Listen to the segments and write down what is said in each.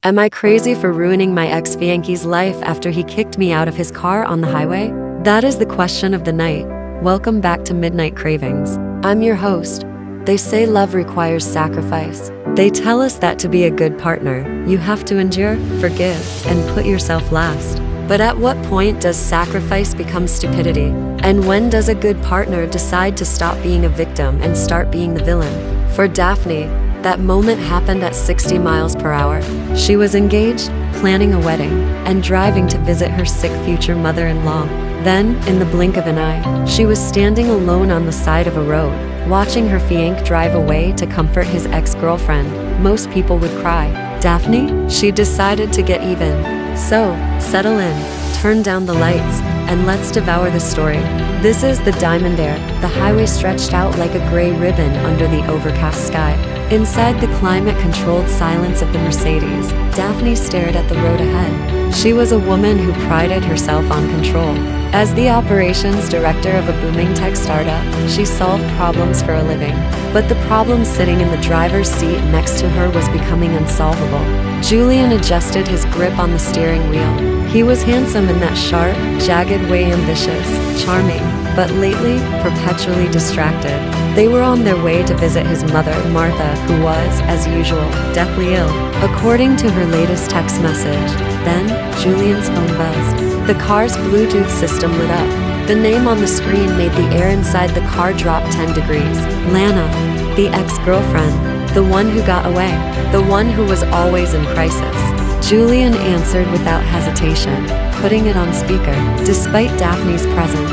Am I crazy for ruining my ex-fiance's life after he kicked me out of his car on the highway? That is the question of the night. Welcome back to Midnight Cravings. I'm your host. They say love requires sacrifice. They tell us that to be a good partner, you have to endure, forgive, and put yourself last. But at what point does sacrifice become stupidity? And when does a good partner decide to stop being a victim and start being the villain? For Daphne, that moment happened at 60 miles per hour. She was engaged, planning a wedding, and driving to visit her sick future mother-in-law. Then, in the blink of an eye, she was standing alone on the side of a road, watching her fiancé drive away to comfort his ex-girlfriend. Most people would cry. Daphne? She decided to get even. So, settle in, turn down the lights, and let's devour the story. This is the Diamond Air. The highway stretched out like a gray ribbon under the overcast sky. Inside the climate-controlled silence of the Mercedes, Daphne stared at the road ahead. She was a woman who prided herself on control. As the operations director of a booming tech startup, she solved problems for a living. But the problem sitting in the driver's seat next to her was becoming unsolvable. Julian adjusted his grip on the steering wheel. He was handsome in that sharp, jagged way, ambitious, charming, but lately, perpetually distracted. They were on their way to visit his mother, Martha, who was, as usual, deathly ill, according to her latest text message. Then, Julian's phone buzzed. The car's Bluetooth system lit up. The name on the screen made the air inside the car drop 10 degrees. Lana, the ex-girlfriend, the one who got away, the one who was always in crisis. Julian answered without hesitation, putting it on speaker. Despite Daphne's presence,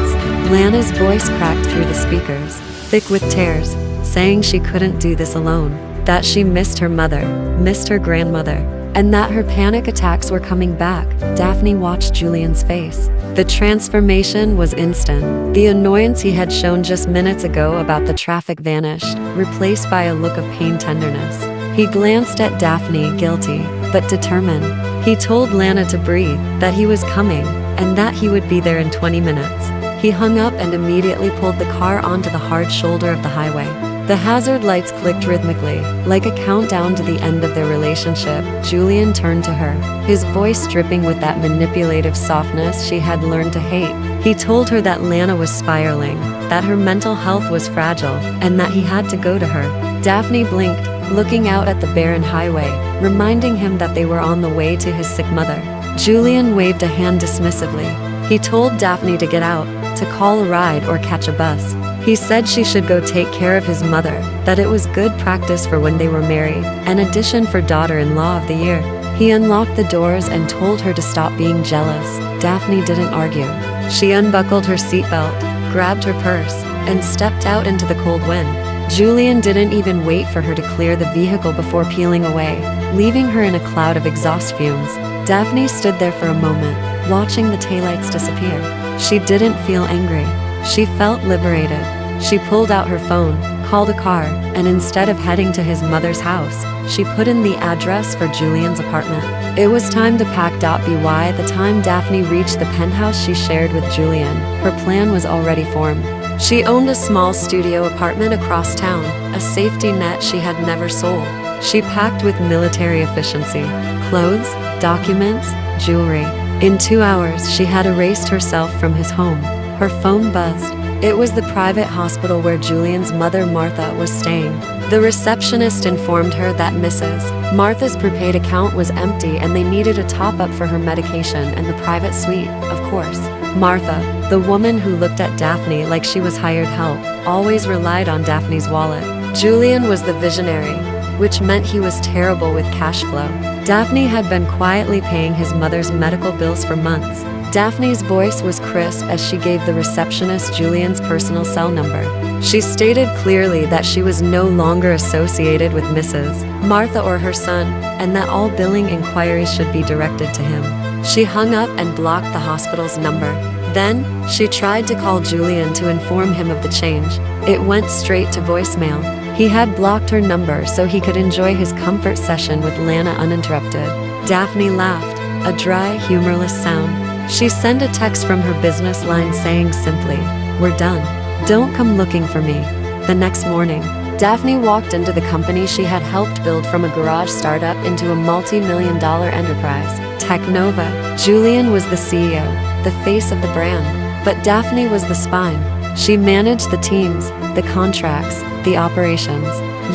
Lana's voice cracked through the speakers, thick with tears, saying she couldn't do this alone, that she missed her mother, missed her grandmother, and that her panic attacks were coming back. Daphne watched Julian's face. The transformation was instant. The annoyance he had shown just minutes ago about the traffic vanished, replaced by a look of pained tenderness. He glanced at Daphne, guilty, but determined. He told Lana to breathe, that he was coming, and that he would be there in 20 minutes. He hung up and immediately pulled the car onto the hard shoulder of the highway. The hazard lights clicked rhythmically, like a countdown to the end of their relationship. Julian turned to her, his voice dripping with that manipulative softness she had learned to hate. He told her that Lana was spiraling, that her mental health was fragile, and that he had to go to her. Daphne blinked, looking out at the barren highway, reminding him that they were on the way to his sick mother. Julian waved a hand dismissively. He told Daphne to get out, to call a ride or catch a bus. He said she should go take care of his mother, that it was good practice for when they were married, an addition for daughter-in-law of the year. He unlocked the doors and told her to stop being jealous. Daphne didn't argue. She unbuckled her seatbelt, grabbed her purse, and stepped out into the cold wind. Julian didn't even wait for her to clear the vehicle before peeling away, leaving her in a cloud of exhaust fumes. Daphne stood there for a moment, watching the taillights disappear. She didn't feel angry. She felt liberated. She pulled out her phone, called a car, and instead of heading to his mother's house, she put in the address for Julian's apartment. It was time to pack. By the time Daphne reached the penthouse she shared with Julian, her plan was already formed. She owned a small studio apartment across town, a safety net she had never sold. She packed with military efficiency: clothes, documents, jewelry. In 2 hours, she had erased herself from his home. Her phone buzzed. It was the private hospital where Julian's mother, Martha, was staying. The receptionist informed her that Mrs. Martha's prepaid account was empty and they needed a top-up for her medication and the private suite, of course. Martha, the woman who looked at Daphne like she was hired help, always relied on Daphne's wallet. Julian was the visionary, which meant he was terrible with cash flow. Daphne had been quietly paying his mother's medical bills for months. Daphne's voice was crisp as she gave the receptionist Julian's personal cell number. She stated clearly that she was no longer associated with Mrs. Martha or her son, and that all billing inquiries should be directed to him. She hung up and blocked the hospital's number. Then, she tried to call Julian to inform him of the change. It went straight to voicemail. He had blocked her number so he could enjoy his comfort session with Lana uninterrupted. Daphne laughed, a dry, humorless sound. She sent a text from her business line saying simply, "We're done. Don't come looking for me." The next morning, Daphne walked into the company she had helped build from a garage startup into a multi-million-dollar enterprise, Technova. Julian was the CEO, the face of the brand, but Daphne was the spine. She managed the teams, the contracts, the operations.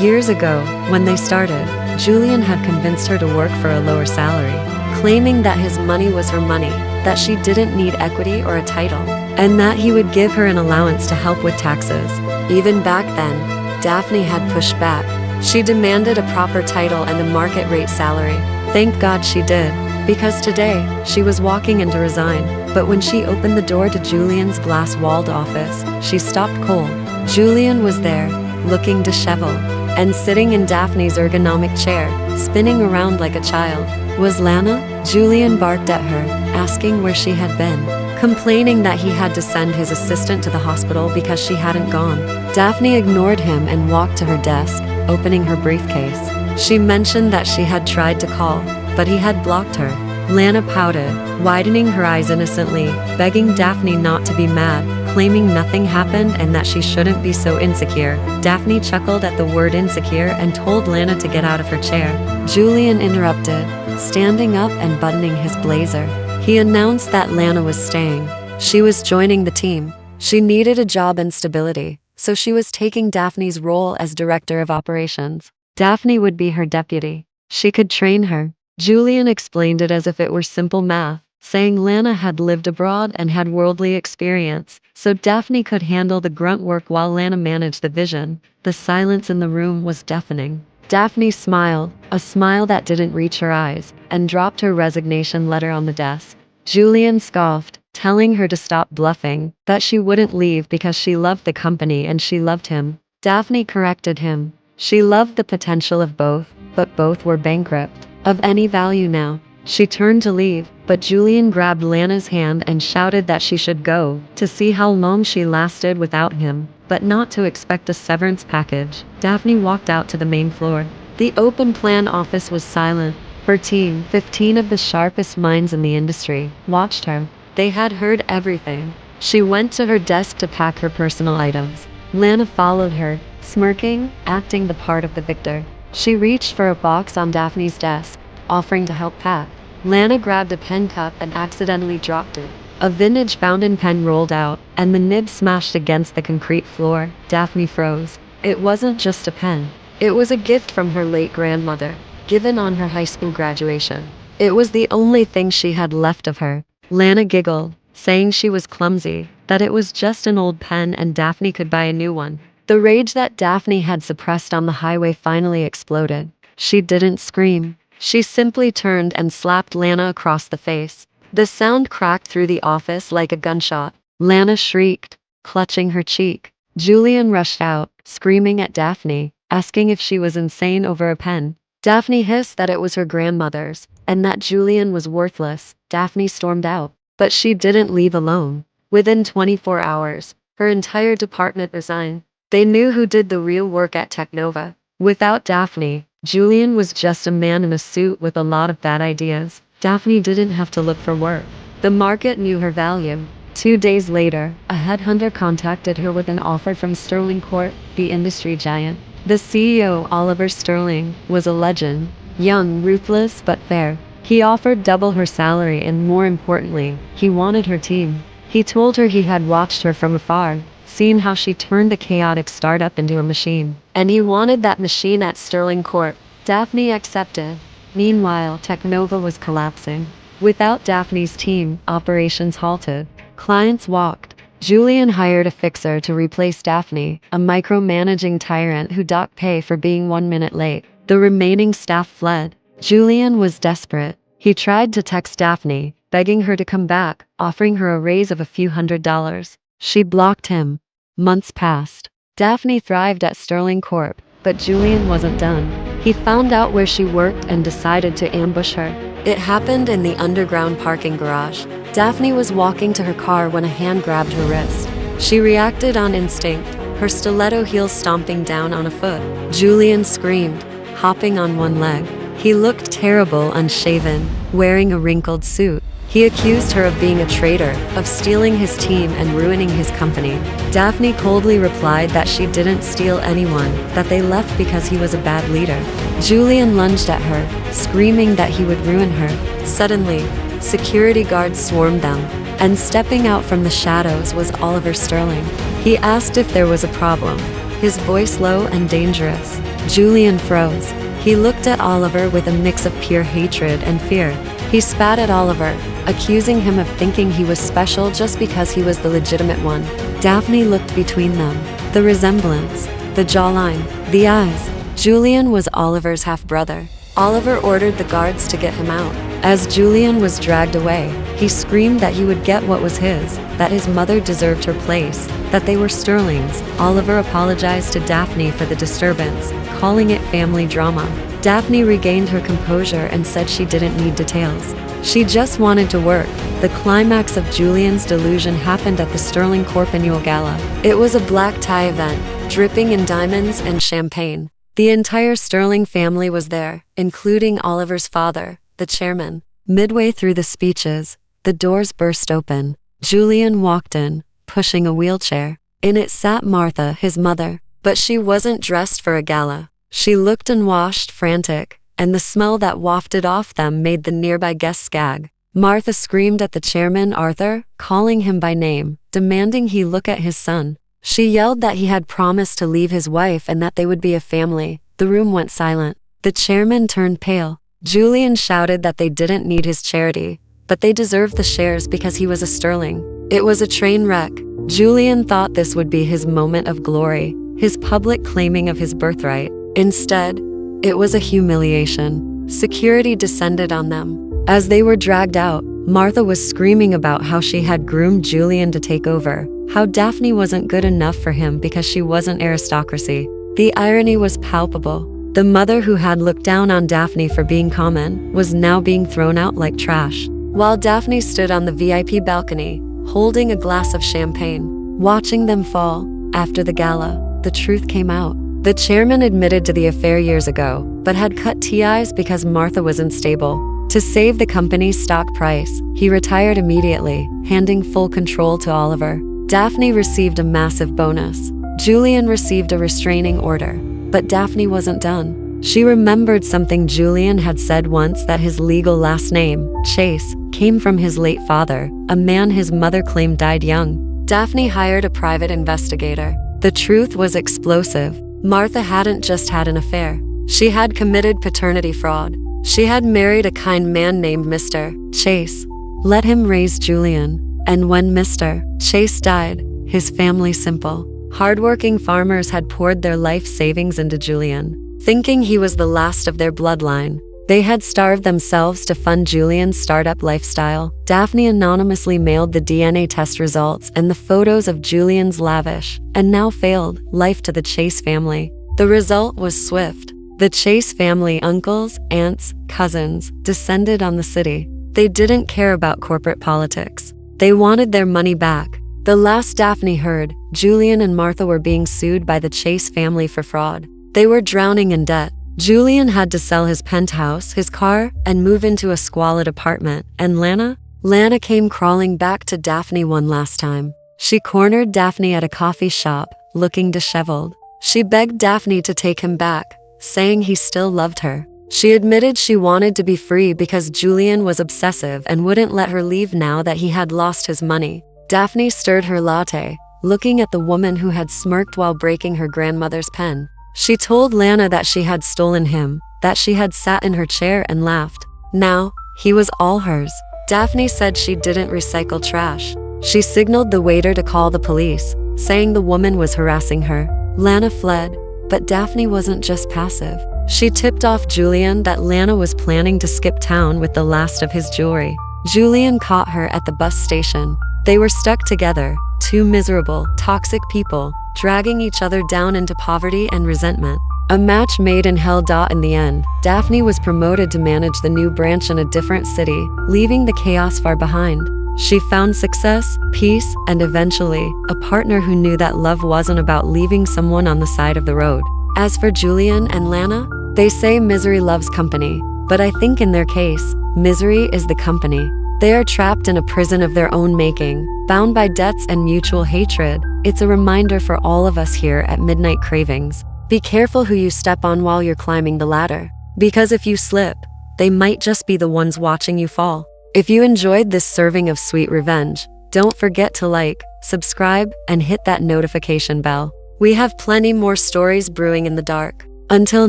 Years ago, when they started, Julian had convinced her to work for a lower salary, claiming that his money was her money, that she didn't need equity or a title, and that he would give her an allowance to help with taxes. Even back then, Daphne had pushed back. She demanded a proper title and a market rate salary. Thank God she did, because today, she was walking in to resign. But when she opened the door to Julian's glass-walled office, she stopped cold. Julian was there, looking disheveled, and sitting in Daphne's ergonomic chair, spinning around like a child. Was Lana? Julian barked at her, asking where she had been, complaining that he had to send his assistant to the hospital because she hadn't gone. Daphne ignored him and walked to her desk, opening her briefcase. She mentioned that she had tried to call, but he had blocked her. Lana pouted, widening her eyes innocently, begging Daphne not to be mad, claiming nothing happened and that she shouldn't be so insecure. Daphne chuckled at the word insecure and told Lana to get out of her chair. Julian interrupted, standing up and buttoning his blazer. He announced that Lana was staying. She was joining the team. She needed a job and stability, so she was taking Daphne's role as director of operations. Daphne would be her deputy. She could train her. Julian explained it as if it were simple math, saying Lana had lived abroad and had worldly experience, so Daphne could handle the grunt work while Lana managed the vision. The silence in the room was deafening. Daphne smiled, a smile that didn't reach her eyes, and dropped her resignation letter on the desk. Julian scoffed, telling her to stop bluffing, that she wouldn't leave because she loved the company and she loved him. Daphne corrected him. She loved the potential of both, but both were bankrupt. Of any value now. She turned to leave, but Julian grabbed Lana's hand and shouted that she should go, to see how long she lasted without him, but not to expect a severance package. Daphne walked out to the main floor. The open plan office was silent. Her team, 15 of the sharpest minds in the industry, watched her. They had heard everything. She went to her desk to pack her personal items. Lana followed her, smirking, acting the part of the victor. She reached for a box on Daphne's desk, offering to help pack. Lana grabbed a pen cup and accidentally dropped it. A vintage fountain pen rolled out, and the nib smashed against the concrete floor. Daphne froze. It wasn't just a pen. It was a gift from her late grandmother, given on her high school graduation. It was the only thing she had left of her. Lana giggled, saying she was clumsy, that it was just an old pen and Daphne could buy a new one. The rage that Daphne had suppressed on the highway finally exploded. She didn't scream. She simply turned and slapped Lana across the face. The sound cracked through the office like a gunshot. Lana shrieked, clutching her cheek. Julian rushed out, screaming at Daphne, asking if she was insane over a pen. Daphne hissed that it was her grandmother's, and that Julian was worthless. Daphne stormed out. But she didn't leave alone. Within 24 hours, her entire department resigned. They knew who did the real work at Technova. Without Daphne, Julian was just a man in a suit with a lot of bad ideas. Daphne didn't have to look for work. The market knew her value. 2 days later, a headhunter contacted her with an offer from Sterling Corp, the industry giant. The CEO, Oliver Sterling, was a legend. Young, ruthless, but fair. He offered double her salary and, more importantly, he wanted her team. He told her he had watched her from afar, seen how she turned a chaotic startup into a machine. And he wanted that machine at Sterling Corp. Daphne accepted. Meanwhile, Technova was collapsing. Without Daphne's team, operations halted. Clients walked. Julian hired a fixer to replace Daphne, a micromanaging tyrant who docked pay for being 1 minute late. The remaining staff fled. Julian was desperate. He tried to text Daphne, begging her to come back, offering her a raise of a few $100s. She blocked him. Months passed. Daphne thrived at Sterling Corp, but Julian wasn't done. He found out where she worked and decided to ambush her. It happened in the underground parking garage. Daphne was walking to her car when a hand grabbed her wrist. She reacted on instinct, her stiletto heels stomping down on a foot. Julian screamed, hopping on one leg. He looked terrible unshaven, wearing a wrinkled suit. He accused her of being a traitor, of stealing his team and ruining his company. Daphne coldly replied that she didn't steal anyone, that they left because he was a bad leader. Julian lunged at her, screaming that he would ruin her. Suddenly, security guards swarmed them, and stepping out from the shadows was Oliver Sterling. He asked if there was a problem, his voice low and dangerous. Julian froze. He looked at Oliver with a mix of pure hatred and fear. He spat at Oliver, accusing him of thinking he was special just because he was the legitimate one. Daphne looked between them. The resemblance, the jawline, the eyes. Julian was Oliver's half-brother. Oliver ordered the guards to get him out. As Julian was dragged away, he screamed that he would get what was his, that his mother deserved her place, that they were Sterling's. Oliver apologized to Daphne for the disturbance, calling it family drama. Daphne regained her composure and said she didn't need details. She just wanted to work. The climax of Julian's delusion happened at the Sterling Corp annual gala. It was a black tie event, dripping in diamonds and champagne. The entire Sterling family was there, including Oliver's father, the chairman. Midway through the speeches, the doors burst open. Julian walked in, pushing a wheelchair. In it sat Martha, his mother, but she wasn't dressed for a gala. She looked unwashed, frantic, and the smell that wafted off them made the nearby guests gag. Martha screamed at the chairman, Arthur, calling him by name, demanding he look at his son. She yelled that he had promised to leave his wife and that they would be a family. The room went silent. The chairman turned pale. Julian shouted that they didn't need his charity, but they deserved the shares because he was a Sterling. It was a train wreck. Julian thought this would be his moment of glory, his public claiming of his birthright. Instead, it was a humiliation. Security descended on them. As they were dragged out, Martha was screaming about how she had groomed Julian to take over, how Daphne wasn't good enough for him because she wasn't aristocracy. The irony was palpable. The mother who had looked down on Daphne for being common was now being thrown out like trash. While Daphne stood on the VIP balcony, holding a glass of champagne, watching them fall, after the gala, the truth came out. The chairman admitted to the affair years ago, but had cut ties because Martha was unstable. To save the company's stock price, he retired immediately, handing full control to Oliver. Daphne received a massive bonus. Julian received a restraining order. But Daphne wasn't done. She remembered something Julian had said once, that his legal last name, Chase, came from his late father, a man his mother claimed died young. Daphne hired a private investigator. The truth was explosive. Martha hadn't just had an affair. She had committed paternity fraud. She had married a kind man named Mr. Chase. Let him raise Julian. And when Mr. Chase died, his family simple, hardworking farmers had poured their life savings into Julian, thinking he was the last of their bloodline. They had starved themselves to fund Julian's startup lifestyle. Daphne anonymously mailed the DNA test results and the photos of Julian's lavish, and now failed, life to the Chase family. The result was swift. The Chase family, uncles, aunts, cousins, descended on the city. They didn't care about corporate politics. They wanted their money back. The last Daphne heard, Julian and Martha were being sued by the Chase family for fraud. They were drowning in debt. Julian had to sell his penthouse, his car, and move into a squalid apartment. And Lana came crawling back to Daphne one last time. She cornered Daphne at a coffee shop, looking disheveled. She begged Daphne to take him back, saying he still loved her. She admitted she wanted to be free because Julian was obsessive and wouldn't let her leave now that he had lost his money. Daphne stirred her latte, looking at the woman who had smirked while breaking her grandmother's pen. She told Lana that she had stolen him, that she had sat in her chair and laughed. Now, he was all hers. Daphne said she didn't recycle trash. She signaled the waiter to call the police, saying the woman was harassing her. Lana fled, but Daphne wasn't just passive. She tipped off Julian that Lana was planning to skip town with the last of his jewelry. Julian caught her at the bus station. They were stuck together, two miserable, toxic people, dragging each other down into poverty and resentment. A match made in hell. In the end, Daphne was promoted to manage the new branch in a different city, leaving the chaos far behind. She found success, peace, and eventually, a partner who knew that love wasn't about leaving someone on the side of the road. As for Julian and Lana, they say misery loves company, but I think in their case, misery is the company. They are trapped in a prison of their own making, bound by debts and mutual hatred. It's a reminder for all of us here at Midnight Cravings. Be careful who you step on while you're climbing the ladder, because if you slip, they might just be the ones watching you fall. If you enjoyed this serving of sweet revenge, don't forget to like, subscribe, and hit that notification bell. We have plenty more stories brewing in the dark. Until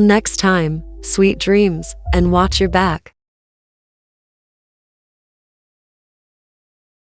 next time, sweet dreams, and watch your back.